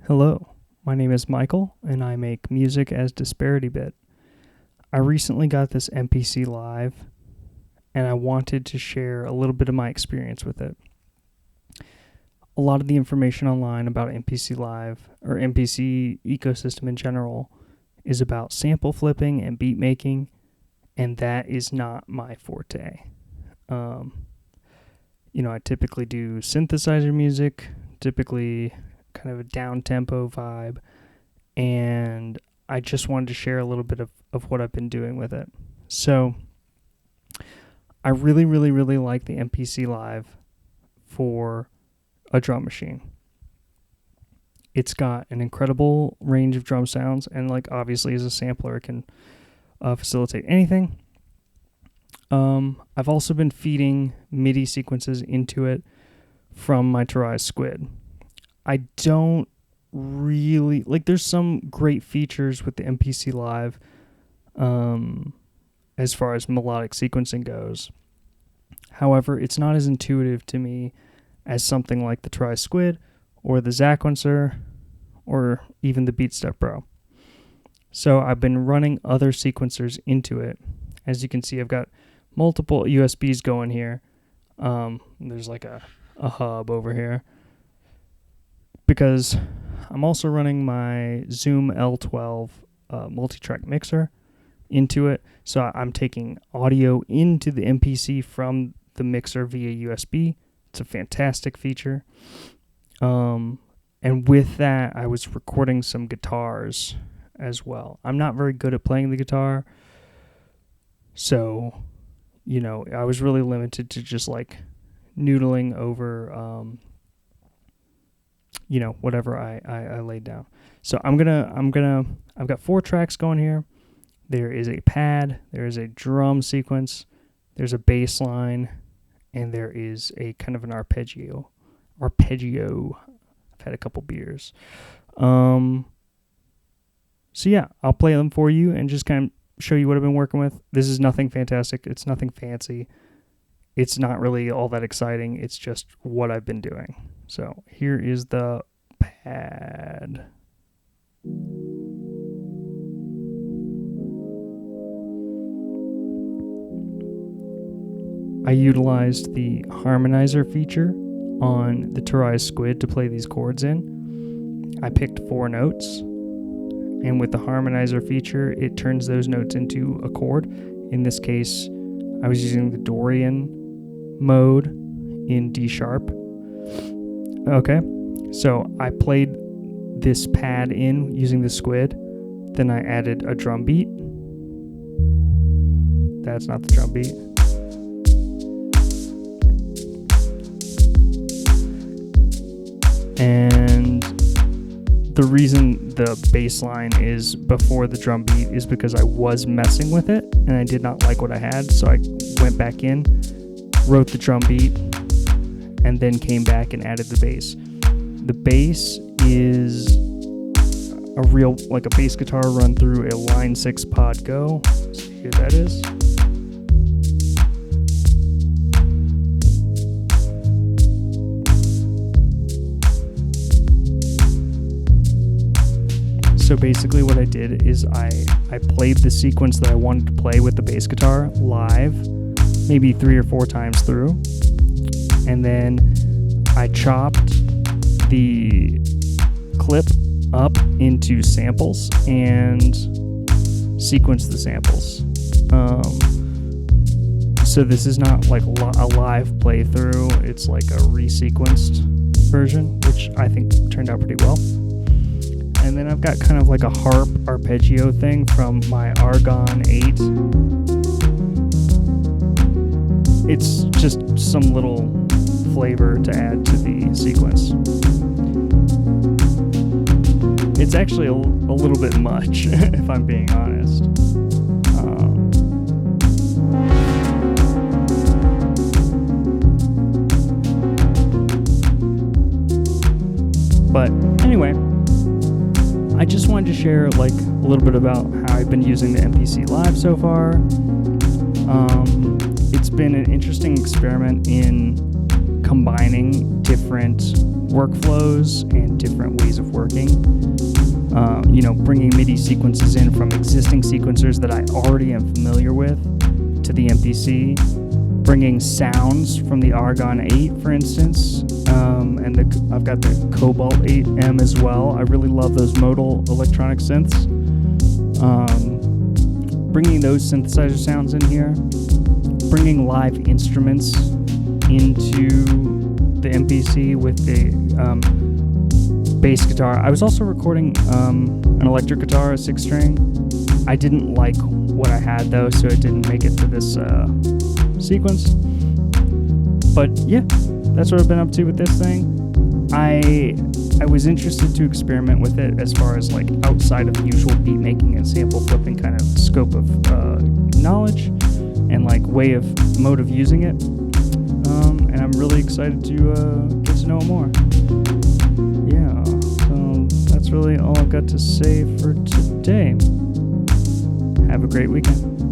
Hello, my name is Michael, and I make music as Disparity Bit. I recently got this MPC Live, and I wanted to share a little bit of my experience with it. A lot of the information online about MPC Live, or MPC ecosystem in general, is about sample flipping and beat making, and that is not my forte. I typically do synthesizer music, typically kind of a downtempo vibe, and I just wanted to share a little bit of what I've been doing with it. So I really like the MPC Live for a drum machine. It's got an incredible range of drum sounds, and obviously as a sampler it can facilitate anything. I've also been feeding MIDI sequences into it from my Tarai Squid. I don't really there's some great features with the MPC Live as far as melodic sequencing goes. However, it's not as intuitive to me as something like the Tarai Squid or the Zaquencer or even the BeatStep Pro. So I've been running other sequencers into it. As you can see, I've got multiple USBs going here. There's a hub over here, because I'm also running my Zoom L12 multitrack mixer into it. So I'm taking audio into the MPC from the mixer via USB. It's a fantastic feature. And with that, I was recording some guitars as well. I'm not very good at playing the guitar, so I was really limited to just noodling over whatever I laid down. So I've got 4 tracks going here. There is a pad, there is a drum sequence, there's a bass line, and there is a kind of an arpeggio. I've had a couple beers. So yeah, I'll play them for you and just kind of show you what I've been working with. This is nothing fantastic. It's nothing fancy. It's not really all that exciting. It's just what I've been doing. So here is the pad. I utilized the harmonizer feature on the Tarai Squid to play these chords in. I picked 4 notes, and with the harmonizer feature, it turns those notes into a chord. In this case, I was using the Dorian mode in D sharp. Okay, so I played this pad in using the Squid, then I added a drum beat. That's not the drum beat. And the reason the bass line is before the drum beat is because I was messing with it and I did not like what I had, so I went back in, wrote the drum beat, and then came back and added the bass. The bass is a real, a bass guitar run through a Line 6 Pod Go. So here that is. So basically what I did is I played the sequence that I wanted to play with the bass guitar live, maybe 3 or 4 times through. And then I chopped the clip up into samples and sequenced the samples. So this is not a live playthrough, it's a resequenced version, which I think turned out pretty well. And then I've got kind of a harp arpeggio thing from my Argon 8. It's just some little flavor to add to the sequence. It's actually a little bit much, if I'm being honest. But anyway, I just wanted to share a little bit about how I've been using the MPC Live so far. It's been an interesting experiment in combining different workflows and different ways of working. Bringing MIDI sequences in from existing sequencers that I already am familiar with to the MPC, bringing sounds from the Argon 8, for instance, and I've got the Cobalt 8M as well. I really love those modal electronic synths. Bringing those synthesizer sounds in here, bringing live instruments into the MPC with the bass guitar. I was also recording an electric guitar, a 6-string. I didn't like what I had though, so it didn't make it to this sequence. But yeah, that's what I've been up to with this thing. I was interested to experiment with it as far as like outside of the usual beat making and sample flipping kind of scope of knowledge and like mode of using it. And I'm really excited to get to know it more. Yeah, so that's really all I've got to say for today. Have a great weekend.